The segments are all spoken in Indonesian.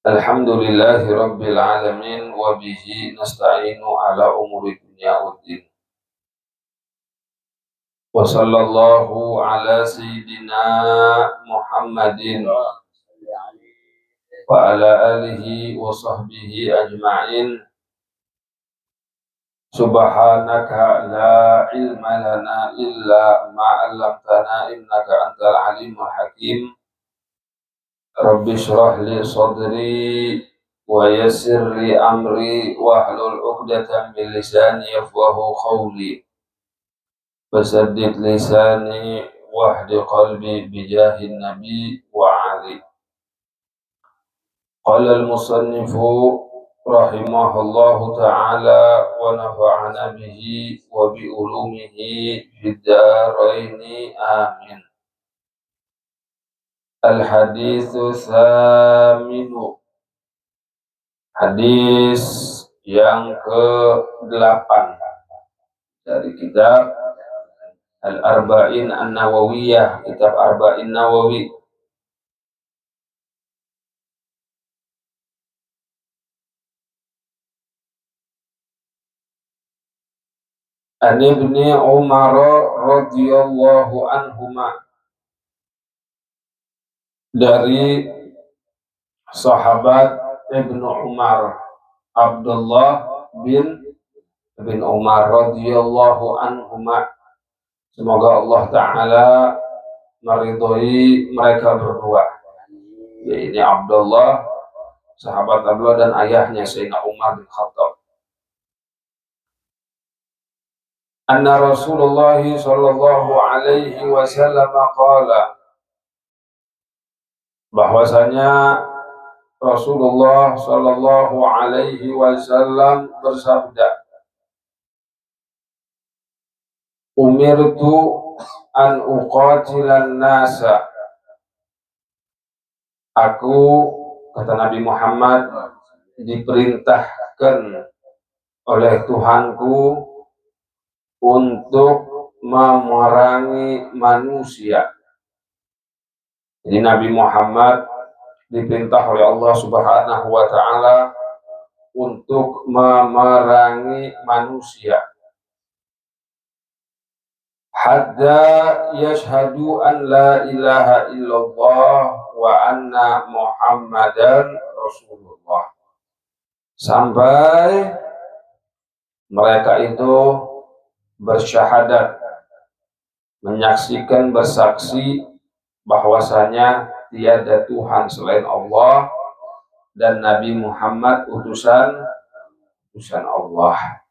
Alhamdulillahi Rabbil Alamin wa bihi nasta'inu ala umuri dunya waddin. Wa sallallahu ala sayyidina Muhammadin wa ala alihi wa sahbihi ajma'in. Subhanaka la ilma lana illa ma 'allamtana innaka antal alimul hakim. Rabbi shrah li sadri wa yassir li amri wahlul 'uqdatam min lisani yafqahu qawli. Fasaddid lisani wahdi qalbi bijahin nabi wa ali. Qala al-musannifu rahimahullahu ta'ala wa nafa'ana bihi wa bi ulumihi fid dharaini amin. Al-haditsu tsaminu, hadis yang ke-8 dari kitab Al-Arba'in An-Nawawiyah, kitab Arba'in Nawawi. An Ibni Umar radhiyallahu anhuma, dari sahabat Ibnu Umar, Abdullah bin Umar radhiyallahu anhuma, semoga Allah Ta'ala meridhoi mereka berdua. Ini Abdullah, sahabat Abdullah, dan ayahnya Sayyidina Umar bin Khattab. Anna Rasulullah sallallahu alaihi wasallam qala, bahwasanya Rasulullah sallallahu alaihi wasallam bersabda, umirtu an uqatilan nasa, aku, kata Nabi Muhammad, diperintahkan oleh Tuhanku untuk memerangi manusia. Jadi Nabi Muhammad diperintah oleh Allah Subhanahu wa Ta'ala untuk memerangi manusia. Hatta yashhadu an la ilaha illallah wa anna Muhammadan Rasulullah. Sampai mereka itu bersyahadat, menyaksikan, bersaksi bahwasanya tiada Tuhan selain Allah dan Nabi Muhammad utusan Allah.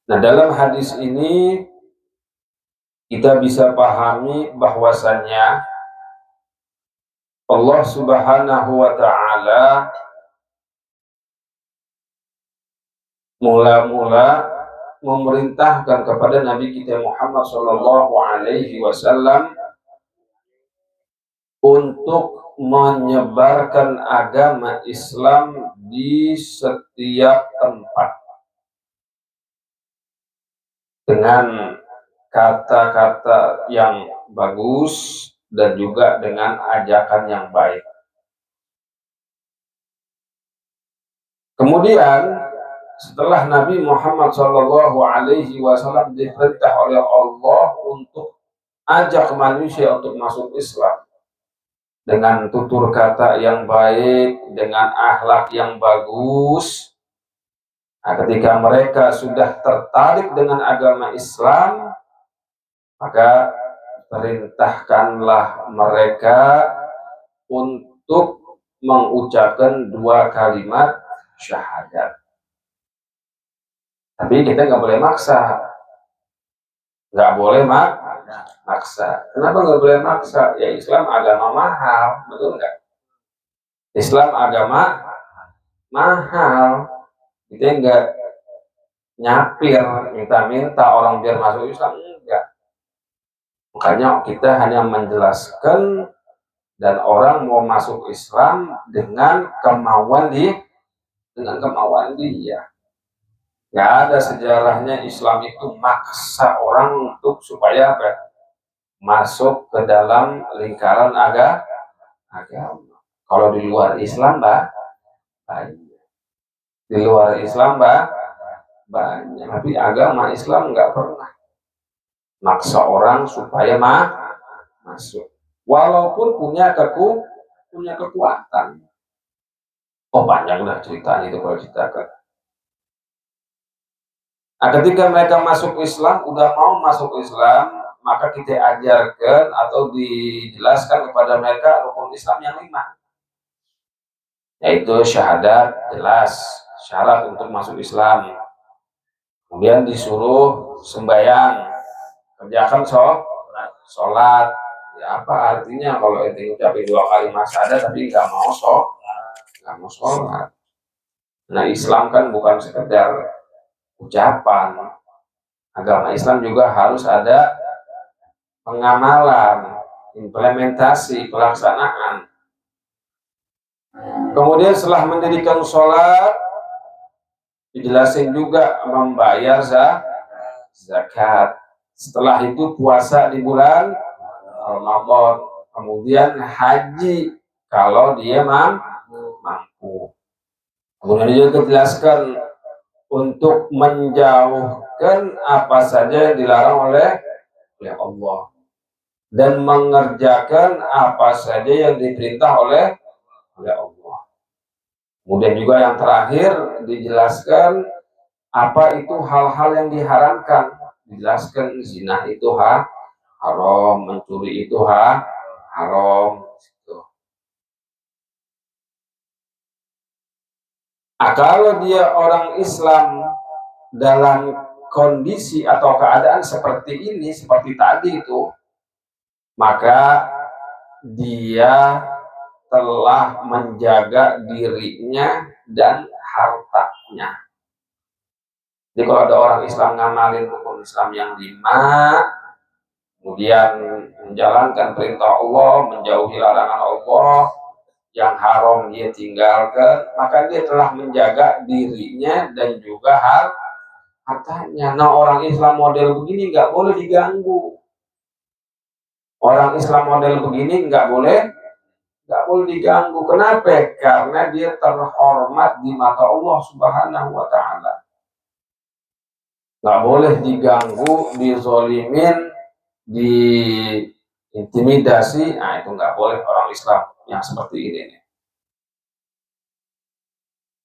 Nah, dalam hadis ini kita bisa pahami bahwasanya Allah Subhanahu wa Ta'ala mula-mula memerintahkan kepada Nabi kita Muhammad sallallahu alaihi wasallam untuk menyebarkan agama Islam di setiap tempat dengan kata-kata yang bagus dan juga dengan ajakan yang baik. Kemudian setelah Nabi Muhammad sallallahu alaihi wasallam diperintah oleh Allah untuk ajak manusia untuk masuk Islam dengan tutur kata yang baik, dengan akhlak yang bagus. Nah, ketika mereka sudah tertarik dengan agama Islam, maka perintahkanlah mereka untuk mengucapkan 2 kalimat syahadat. Tapi kita nggak boleh maksa, maksa. Kenapa nggak boleh maksa? Ya, Islam agama mahal, betul nggak? Islam agama mahal. Kita nggak nyapir, minta orang biar masuk Islam, enggak. Makanya kita hanya menjelaskan, dan orang mau masuk Islam dengan kemauan dia. Nggak ada sejarahnya Islam itu maksa orang untuk supaya masuk ke dalam lingkaran agama. Kalau di luar Islam banyak. Di luar Islam banyak. Tapi agama Islam nggak pernah maksa orang supaya masuk. Walaupun punya kekuatan. Oh banyak lah ceritanya itu kalau ceritakan. Nah, ketika mereka masuk Islam, udah mau masuk Islam, maka kita ajarkan atau dijelaskan kepada mereka rukun Islam yang 5, yaitu syahadat, jelas syarat untuk masuk Islam. Kemudian disuruh sembahyang, kerjakan sholat. Ya, apa artinya kalau ente ucapin 2 kalimat syahadat tapi nggak mau sholat. Nah Islam kan bukan sekedar ucapan. Agama Islam juga harus ada pengamalan, implementasi, pelaksanaan. Kemudian setelah mendirikan sholat, dijelasin juga membayar zakat. Setelah itu puasa di bulan Ramadan. Kemudian haji kalau dia mampu. Kemudian juga dijelaskan untuk menjauhkan apa saja yang dilarang oleh Allah dan mengerjakan apa saja yang diperintah oleh Allah. Kemudian juga yang terakhir dijelaskan apa itu hal-hal yang diharamkan. Dijelaskan zina itu haram, mencuri itu haram. Kalau dia orang Islam dalam kondisi atau keadaan seperti ini, seperti tadi itu, maka dia telah menjaga dirinya dan hartanya. Jadi kalau ada orang Islam ngamalin rukun Islam yang 5, kemudian menjalankan perintah Allah, menjauhi larangan Allah, yang haram dia tinggalkan, maka dia telah menjaga dirinya dan juga hartanya. Nah orang Islam model begini nggak boleh diganggu. Orang Islam model begini nggak boleh diganggu. Kenapa? Karena dia terhormat di mata Allah Subhanahu wa Ta'ala. Nggak boleh diganggu, dizolimin, diintimidasi. Nah itu nggak boleh orang Islam yang seperti ini.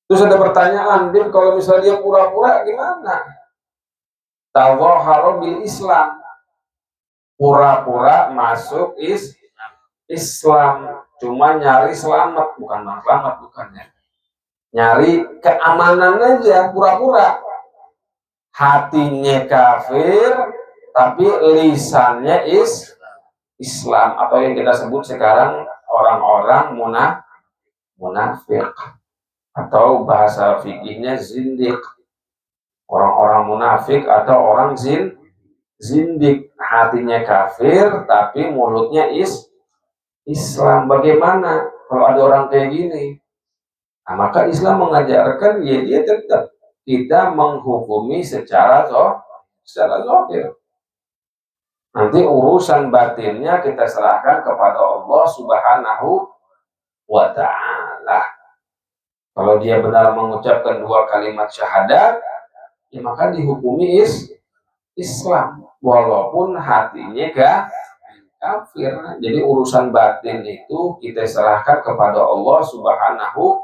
Terus ada pertanyaan, Dim, kalau misalnya dia pura-pura gimana? Tawahharo bil Islam, pura-pura masuk Islam, cuma nyari selamat, bukan nyari keamanan aja, pura-pura. Hatinya kafir, tapi lisannya Islam, atau yang kita sebut sekarang orang-orang munafik, atau bahasa fikihnya zindik. Orang-orang munafik atau orang zindik, hatinya kafir tapi mulutnya Islam. Bagaimana kalau ada orang kayak gini? Nah, maka Islam mengajarkan ya dia tetap kita menghukumi secara zahir. Nanti urusan batinnya kita serahkan kepada Allah Subhanahu wa Ta'ala. Kalau dia benar mengucapkan 2 kalimat syahadat, ya maka dihukumi Islam, walaupun hatinya kafir. Jadi urusan batin itu kita serahkan kepada Allah Subhanahu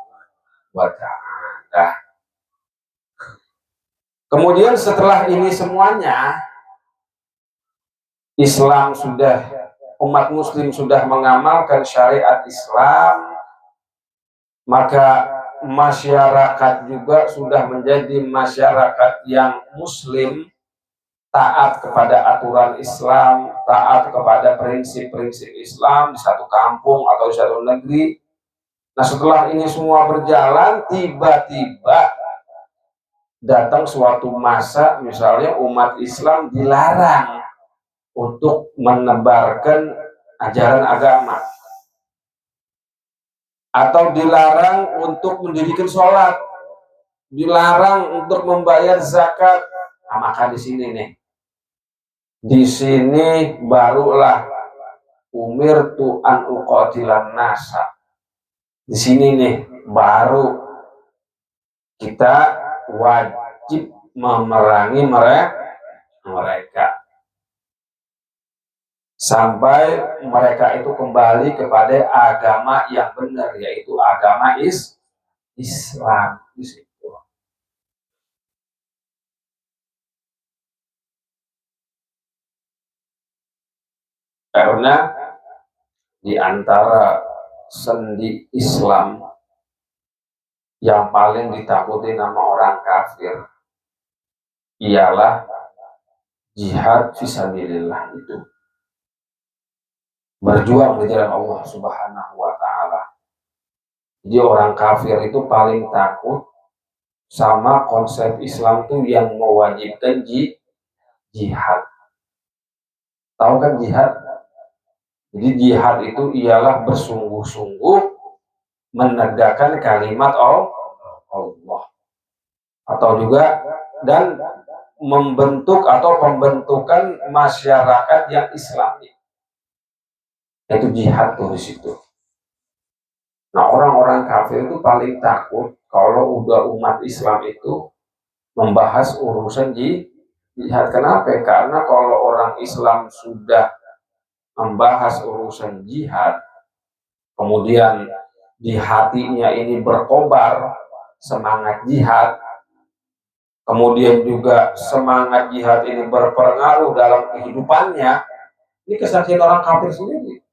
wa Ta'ala. Kemudian setelah ini semuanya, Islam sudah, umat muslim sudah mengamalkan syariat Islam, maka masyarakat juga sudah menjadi masyarakat yang muslim, taat kepada aturan Islam, taat kepada prinsip-prinsip Islam di satu kampung atau di satu negeri. Nah setelah ini semua berjalan, tiba-tiba datang suatu masa, misalnya umat Islam dilarang untuk menebarkan ajaran agama, atau dilarang untuk mendirikan sholat, dilarang untuk membayar zakat. Nah, maka di sini barulah umirtu an uqatilan nasa, Di sini nih baru kita wajib memerangi mereka sampai mereka itu kembali kepada agama yang benar, yaitu agama Islam. Di situ. Karena di antara sendi Islam yang paling ditakuti nama orang kafir ialah jihad fisabilillah, itu berjuang di jalan Allah Subhanahu wa taala. Jadi orang kafir itu paling takut sama konsep Islam tuh yang mewajibkan jihad. Tahu kan jihad? Jadi jihad itu ialah bersungguh-sungguh menegakkan kalimat Allah, atau juga dan membentuk atau pembentukan masyarakat yang Islami. Itu jihad tuh di situ. Nah, orang-orang kafir itu paling takut kalau udah umat Islam itu membahas urusan jihad. Kenapa? Karena kalau orang Islam sudah membahas urusan jihad, kemudian di hatinya ini berkobar semangat jihad, kemudian juga semangat jihad ini berpengaruh dalam kehidupannya, ini kesaksian orang kafir sendiri,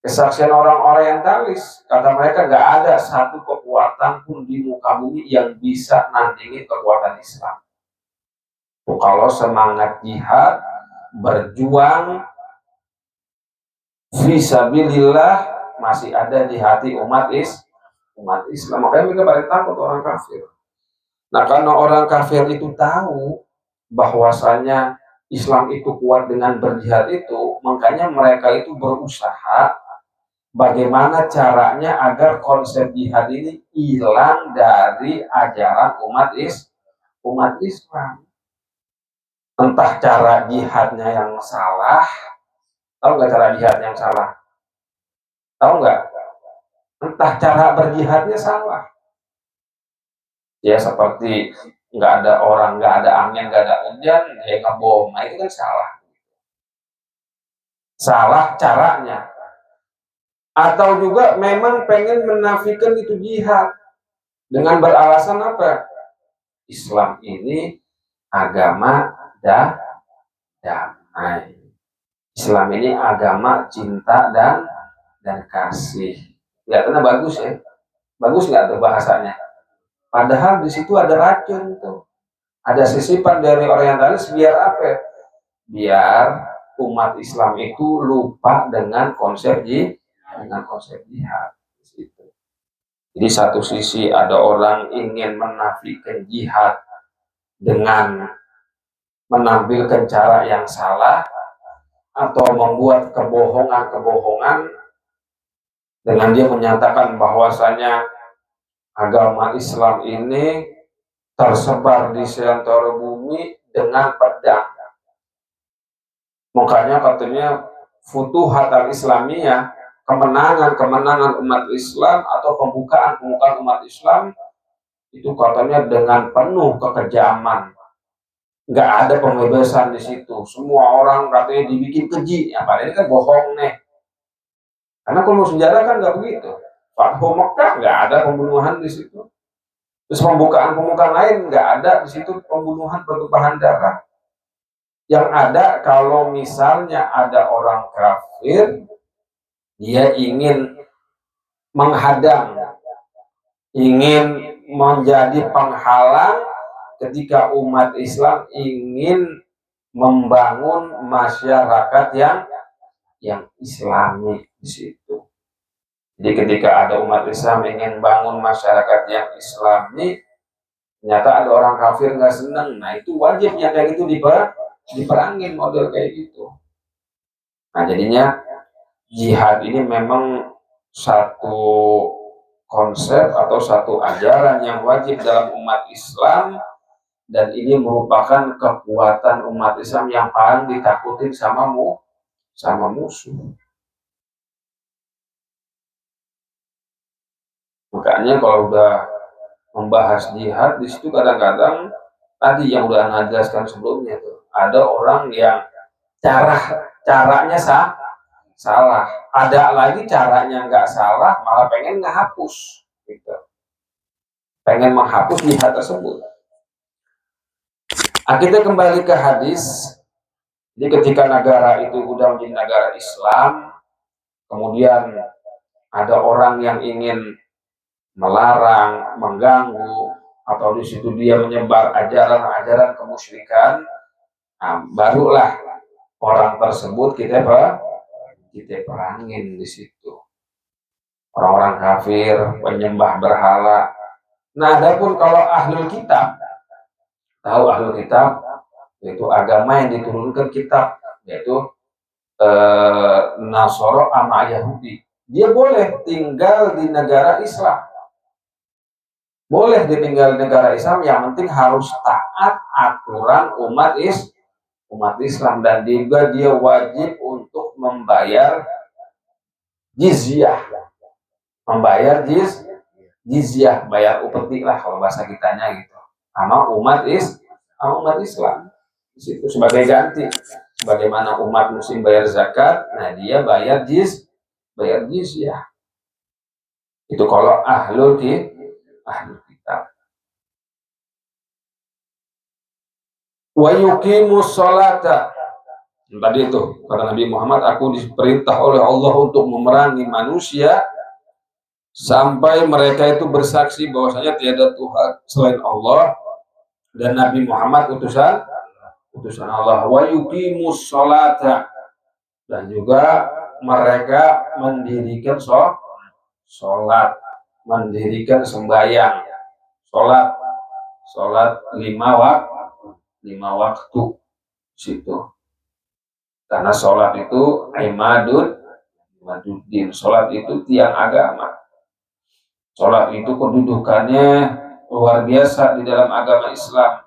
kesaksian orang orientalis. Kata mereka nggak ada satu kekuatan pun di muka bumi yang bisa nandingin kekuatan Islam. Kalau semangat jihad, berjuang fisabilillah masih ada di hati umat Islam, makanya mereka paling takut orang kafir. Nah, karena orang kafir itu tahu bahwasanya Islam itu kuat dengan berjihad itu, makanya mereka itu berusaha bagaimana caranya agar konsep jihad ini hilang dari ajaran umat Islam. Entah cara jihadnya yang salah, tahu nggak cara jihad yang salah? Tahu nggak? Entah cara berjihadnya salah. Ya seperti nggak ada orang, nggak ada angin, nggak ada hujan, ya ngebom. Nah, itu kan salah. Salah caranya. Atau juga memang pengen menafikan itu jihad dengan beralasan apa? Islam ini agama damai. Islam ini agama cinta dan kasih. Kelihatannya bagus ya. Bagus nggak tuh bahasanya? Padahal di situ ada racun tuh. Ada sisipan dari orientalis biar apa? Biar umat Islam itu lupa dengan konsep jihad. Jadi satu sisi ada orang ingin menafikan jihad dengan menampilkan cara yang salah atau membuat kebohongan dengan dia menyatakan bahwasanya agama Islam ini tersebar di seantero bumi dengan pedang. Makanya katanya Futuhat al-Islamiyah, kemenangan umat Islam atau pembukaan umat Islam itu katanya dengan penuh kekejaman. Nggak ada pembebasan di situ. Semua orang katanya dibikin keji. Ya, padahal ini kan bohong nih. Karena kalau sejarah kan nggak begitu. Fathu Mekah nggak ada pembunuhan di situ. Terus pembukaan lain nggak ada di situ pembunuhan, pertumpahan darah. Yang ada kalau misalnya ada orang kafir, dia ingin menghadang, ingin menjadi penghalang ketika umat Islam ingin membangun masyarakat yang Islami di situ. Jadi ketika ada umat Islam ingin bangun masyarakat yang Islami, ternyata ada orang kafir nggak senang. Nah itu wajib yang kayak gitu diperangin model kayak gitu. Nah jadinya jihad ini memang satu konsep atau satu ajaran yang wajib dalam umat Islam, dan ini merupakan kekuatan umat Islam yang paling ditakutin sama musuh. Makanya kalau udah membahas jihad di situ kadang-kadang tadi yang udah Anda jelaskan sebelumnya tuh, ada orang yang caranya salah, ada lagi caranya nggak salah malah pengen ngehapus gitu, pengen menghapus jihad tersebut. Kita kembali ke hadis. Jadi ketika negara itu udah menjadi negara Islam, kemudian ada orang yang ingin melarang, mengganggu, atau di situ dia menyebar ajaran-ajaran kemusyrikan, nah, barulah orang tersebut kita perangin di situ. Orang-orang kafir, penyembah berhala. Nah, adapun kalau ahlul kitab, tahu ahlul kitab yaitu agama yang diturunkan kitab, yaitu Nasoro sama Yahudi. Dia boleh tinggal di negara Islam. Boleh ditinggal di negara Islam, yang penting harus taat aturan umat Islam, dan juga dia wajib untuk membayar jizyah, bayar upeti lah kalau bahasa kitanya gitu, sama umat Islam di situ sebagai ganti, sebagaimana umat muslim bayar zakat, nah dia bayar jizyah. Itu kalau ahlul kitab. Wa yuqimus sholata. Tadi itu kata Nabi Muhammad, aku diperintah oleh Allah untuk memerangi manusia sampai mereka itu bersaksi bahwasanya tiada Tuhan selain Allah dan Nabi Muhammad utusan Allah. Wa yuqimus sholata, dan juga mereka mendirikan sholat, mendirikan sembahyang, sholat 5 waktu situ. Karena sholat itu imaduddin, sholat itu tiang agama. Sholat itu kedudukannya luar biasa di dalam agama Islam.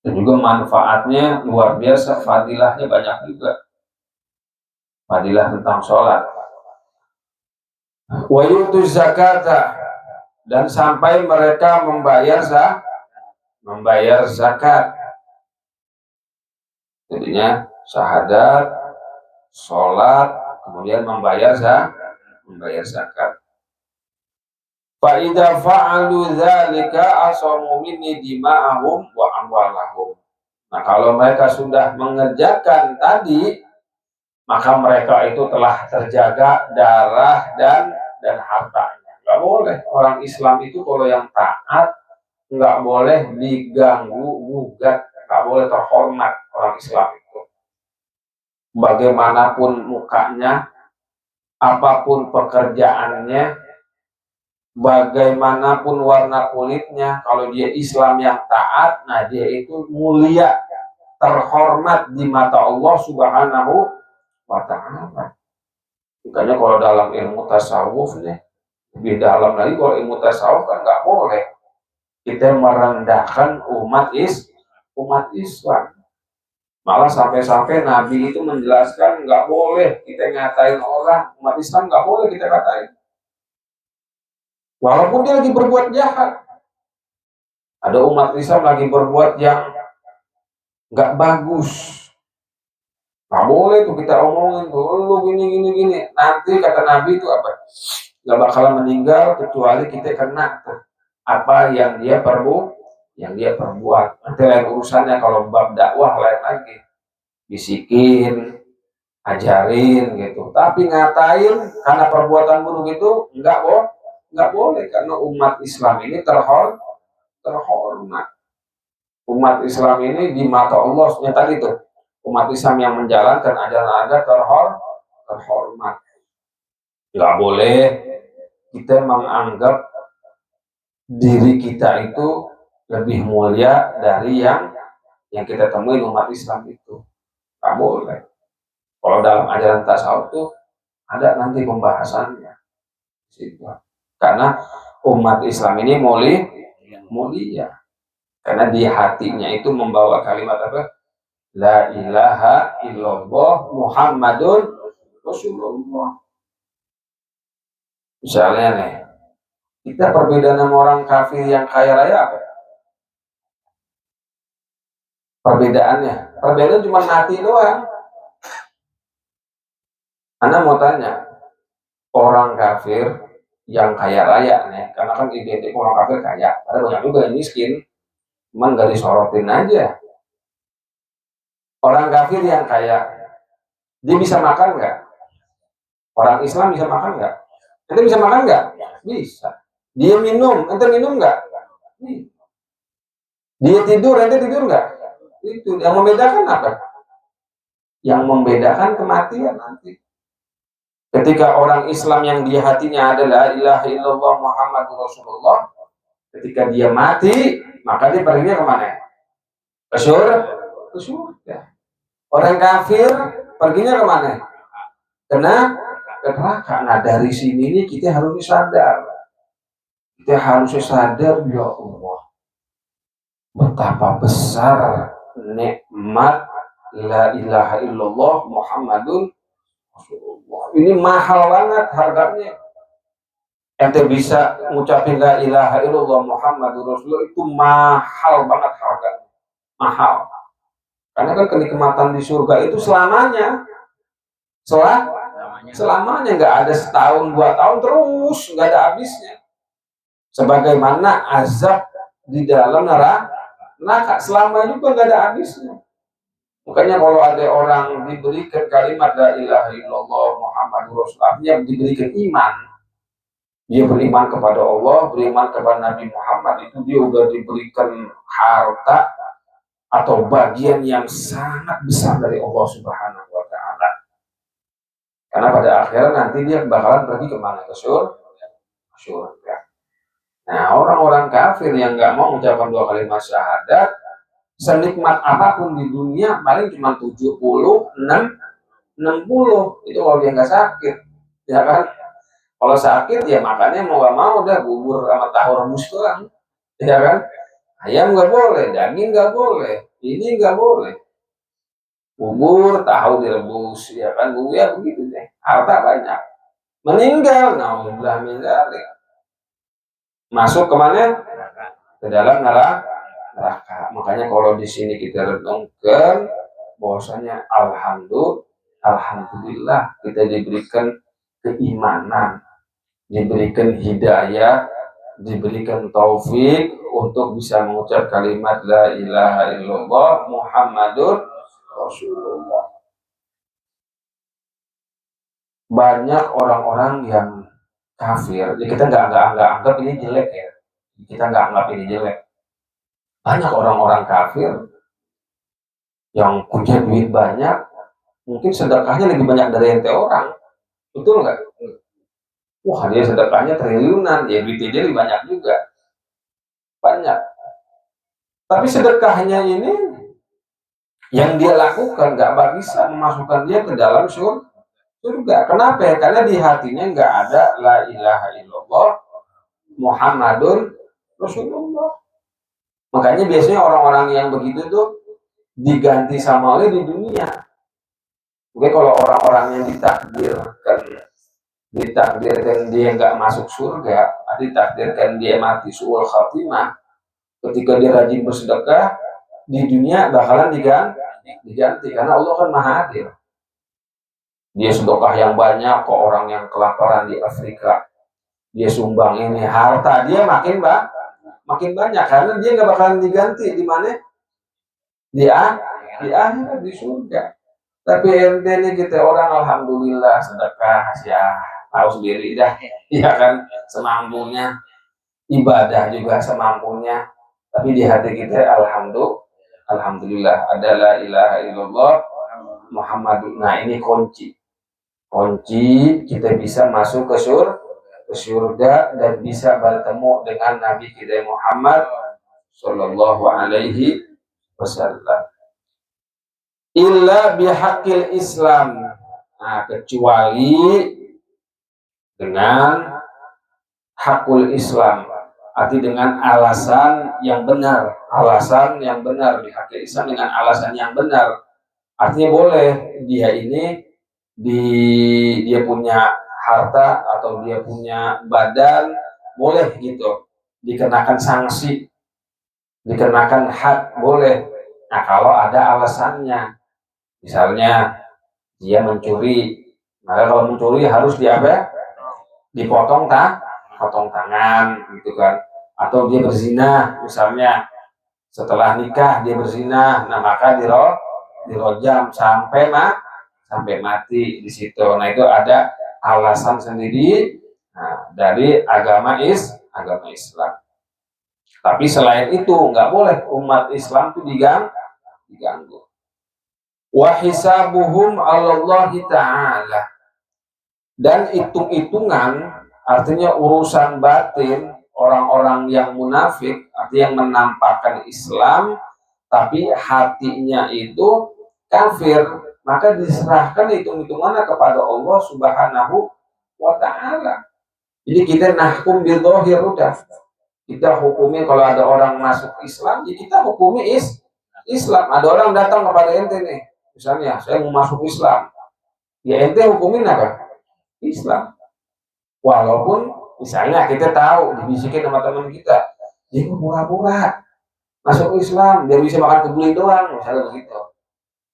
Dan juga manfaatnya luar biasa, fadilahnya banyak juga. Fadilah tentang sholat. Wa yutuz zakata, dan sampai mereka membayar zakat. Jadinya syahadat, sholat, kemudian membayar zakat. Fa idza fa'alu dzalika asamu minni dima'ahum wa amwalahum. Nah, kalau mereka sudah mengerjakan tadi, maka mereka itu telah terjaga darah dan hartanya. Nggak boleh orang Islam itu kalau yang taat nggak boleh diganggu gugat, nggak boleh terhormat orang Islam itu. Bagaimanapun mukanya, apapun pekerjaannya, bagaimanapun warna kulitnya, kalau dia Islam yang taat, nah dia itu mulia, terhormat di mata Allah Subhanahu wa ta'ala. Makanya kalau dalam ilmu tasawuf nih, lebih dalam lagi, kalau ilmu tasawuf kan nggak boleh kita merendahkan umat Islam. Malah sampai-sampai Nabi itu menjelaskan nggak boleh kita ngatain orang, umat Islam nggak boleh kita katain. Walaupun dia lagi berbuat jahat. Ada umat Islam lagi berbuat yang nggak bagus, nggak boleh tuh kita omongin tuh, lu gini. Nanti kata Nabi itu apa? Nggak bakalan meninggal kecuali kita kena apa yang dia perbuat. Nanti lain urusannya kalau bab dakwah lain lagi, bisikin, ajarin gitu. Tapi ngatain karena perbuatan buruk itu nggak boleh, karena umat Islam ini terhormat. Umat Islam ini di mata Allah, tadi itu umat Islam yang menjalankan ajaran-ajaran terhormat. Nggak boleh kita menganggap diri kita itu lebih mulia dari yang kita temui umat Islam itu. Nggak boleh. Kalau dalam ajaran tasawuf tuh ada nanti pembahasannya. Karena umat Islam ini mulia. Karena di hatinya itu membawa kalimat apa? La ilaha illallah Muhammadun Rasulullah. Misalnya nih, kita perbedaan sama orang kafir yang kaya raya apa? Perbedaan cuma mati doang. Anda mau tanya, orang kafir yang kaya raya nih, karena kan identik orang kafir kaya, ada banyak juga yang miskin, cuman gak disorotin aja. Orang kafir yang kaya, dia bisa makan nggak? Orang Islam bisa makan nggak? Ente bisa makan nggak? Bisa. Dia minum, ente minum nggak? Dia tidur, ente tidur nggak? Itu yang membedakan apa? Yang membedakan kematian nanti. Ketika orang Islam yang di hatinya adalah la ilaha illallah Muhammadur Rasulullah, ketika dia mati, maka dia perginya kemana? Ke surga. Orang kafir perginya kemana? Ke neraka. Nah dari sini nih kita harus sadar. Kita harus sadar, ya Allah, betapa besar nikmat la ilaha illallah Muhammadun Rasulullah. Ini mahal banget harganya. Ente bisa ngucapin la ilaha illallah Muhammadur Rasulullah itu mahal banget harganya. Mahal. Karena kan kenikmatan di surga itu selamanya. Selamanya, nggak ada setahun, 2 tahun, terus nggak ada habisnya. Sebagaimana azab di dalam neraka selama juga nggak ada habisnya. Makanya kalau ada orang diberikan kalimat la ilaha illallah Muhammadur Rasulullah, yang diberikan iman, dia beriman kepada Allah, beriman kepada Nabi Muhammad, itu dia udah diberikan harta atau bagian yang sangat besar dari Allah Subhanahu wa Ta'ala. Karena pada akhirnya nanti dia bakalan pergi kemana? Ke surga. Nah, orang-orang kafir yang nggak mau mengucapkan 2 kalimat syahadat, senikmat apapun di dunia paling cuma 70, 60. Itu kalau dia nggak sakit, ya kan? Kalau sakit ya makannya mau nggak mau udah bubur sama tahu rebus doang, ya kan? Ayam nggak boleh, daging nggak boleh, ini nggak boleh. Bubur, tahu direbus, ya kan? Bubur ya begitu deh. Harta banyak. Meninggal, naudzubillah min dzalik. Masuk kemana? Ke dalam neraka. Makanya kalau di sini kita renungkan bahwasanya alhamdulillah kita diberikan keimanan, diberikan hidayah, diberikan taufik untuk bisa mengucap kalimat la ilaha illallah Muhammadur Rasulullah. Banyak orang-orang yang kafir, jadi kita nggak anggap ini jelek ya. Kita nggak anggap ini jelek. Banyak orang-orang kafir yang punya duit banyak, mungkin sedekahnya lebih banyak dari ente orang, betul nggak? Wah dia sedekahnya triliunan, ya duitnya dia lebih banyak juga, banyak. Tapi sedekahnya ini yang dia lakukan nggak bisa memasukkan dia ke dalam surga. Kenapa ya? Karena di hatinya nggak ada la ilaha illallah Muhammadun Rasulullah. Makanya biasanya orang-orang yang begitu tuh diganti sama oleh di dunia. Oke, kalau orang-orang yang ditakdirkan dia nggak masuk surga, ditakdirkan dia mati suul khatimah, ketika dia rajin bersedekah di dunia bakalan diganti karena Allah kan maha adil. Dia sedekah yang banyak ke orang yang kelaparan di Afrika, dia sumbang ini harta dia makin banyak karena dia nggak bakalan diganti di mana? Di akhirat, di surga. Tapi ente ini kita orang alhamdulillah sedekah ya tahu sendiri dah, ya kan, semampunya, ibadah juga semampunya. Tapi di hati kita alhamdulillah ada la ilaha illallah Muhammadun. Nah ini kunci kita bisa masuk ke surga dan bisa bertemu dengan Nabi kita Muhammad Sallallahu Alaihi Wasallam. Illa bihaqil Islam. Nah, kecuali dengan hakul Islam, arti dengan alasan yang benar bihaqil Islam dengan alasan yang benar. Artinya boleh dia ini dia punya harta atau dia punya badan, boleh gitu dikenakan sanksi, dikenakan had, boleh. Nah kalau ada alasannya, misalnya dia mencuri, maka kalau mencuri harus dipotong potong tangan gitu kan. Atau dia berzina misalnya, setelah nikah dia berzina, nah maka dirojam sampai mati di situ. Nah itu ada alasan sendiri, nah, dari agama Islam. Tapi selain itu nggak boleh umat Islam itu diganggu. Wa hisabuhum 'alallahi ta'ala. Dan hitung-hitungan, artinya urusan batin orang-orang yang munafik, artinya yang menampakkan Islam tapi hatinya itu kafir, maka diserahkan hitung-hitungannya kepada Allah Subhanahu wa ta'ala. Jadi kita nahkum bil dhahir, udah kita hukumi. Kalau ada orang masuk Islam, ya kita hukumi Islam. Ada orang datang kepada ente nih, misalnya saya mau masuk Islam, ya ente hukumin apa? Islam. Walaupun misalnya kita tahu dibisikin sama teman kita, dia pura-pura masuk Islam biar bisa makan kebuli doang, misalnya begitu.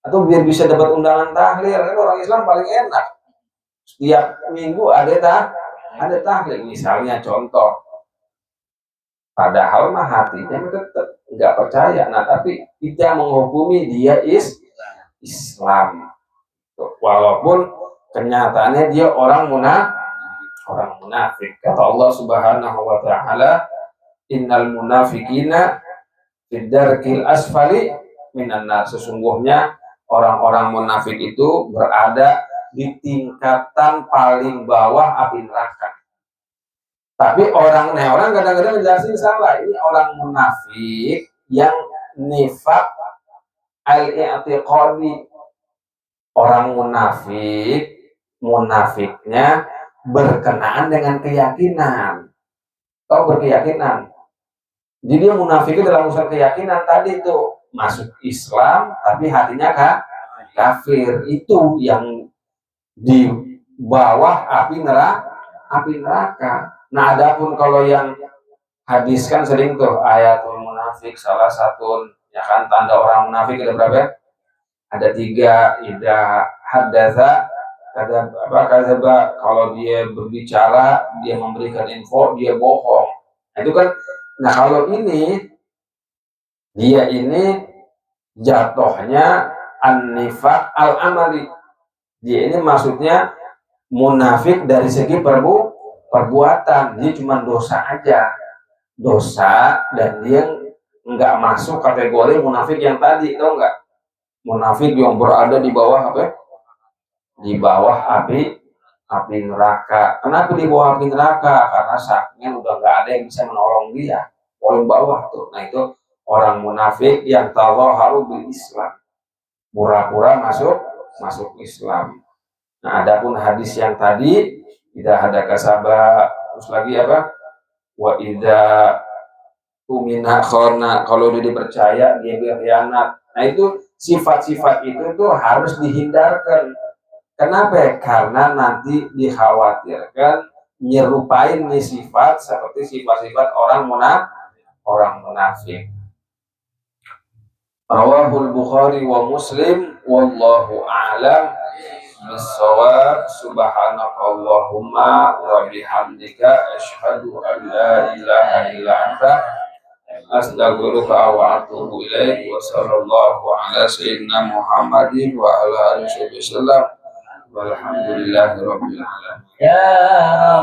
Atau biar bisa dapat undangan tahlil, kan orang Islam paling enak. Setiap minggu ada tahlil, misalnya contoh. Padahal mah hatinya tetap nggak percaya. Nah tapi kita menghukumi dia Islam, walaupun kenyataannya dia orang munafik. Kata Allah Subhanahu wa ta'ala, innal munafiqina fid darkil asfali minan nar. Sesungguhnya orang-orang munafik itu berada di tingkatan paling bawah api neraka. Tapi orang kadang-kadang ngejelasin salah. Ini orang munafik yang nifak al-i'tiqadi. Orang munafiknya berkenaan dengan keyakinan. Tahu berkeyakinan. Jadi dia munafiknya dalam urusan keyakinan tadi itu, masuk Islam tapi hatinya kafir. Itu yang di bawah api neraka. Nah, adapun kalau yang hadis kan sering tuh ayatul munafik salah satu, ya kan, tanda orang munafik ada berapa? Ada 3. Idza haddatsa kadzaba, kalau dia berbicara, dia memberikan info, dia bohong. Nah, itu kan. Nah, kalau ini dia ini jatuhnya an-nifaq al-amali. Dia ini maksudnya munafik dari segi perbuatan, dia cuma dosa aja, dan dia nggak masuk kategori munafik yang tadi, tau nggak? Munafik yang berada di bawah apa? Di bawah api neraka. Kenapa di bawah api neraka? Karena sakitnya udah nggak ada yang bisa menolong dia, paling bawah tuh. Nah itu orang munafik yang tadhaharu bil Islam, pura-pura masuk Islam. Nah, adapun hadis yang tadi, tidak ada kasaba, terus lagi apa? Wa idza tumina khana, kalau dia dipercaya dia berkhianat. Nah, itu sifat-sifat itu tuh harus dihindarkan. Kenapa? Karena nanti dikhawatirkan nyerupain nih sifat seperti sifat-sifat orang munafik. Rawahul Bukhari wa Muslim, wallahu a'lam bisawab. Subhanakallahumma wa bihamdika asyhadu an la ilaha illa anta astaghfiruka wa atubu ilaik. Wa sallallahu ala sayyidina Muhammadin wa ala alihi wasallam. Walhamdulillahi rabbil alamin. Ya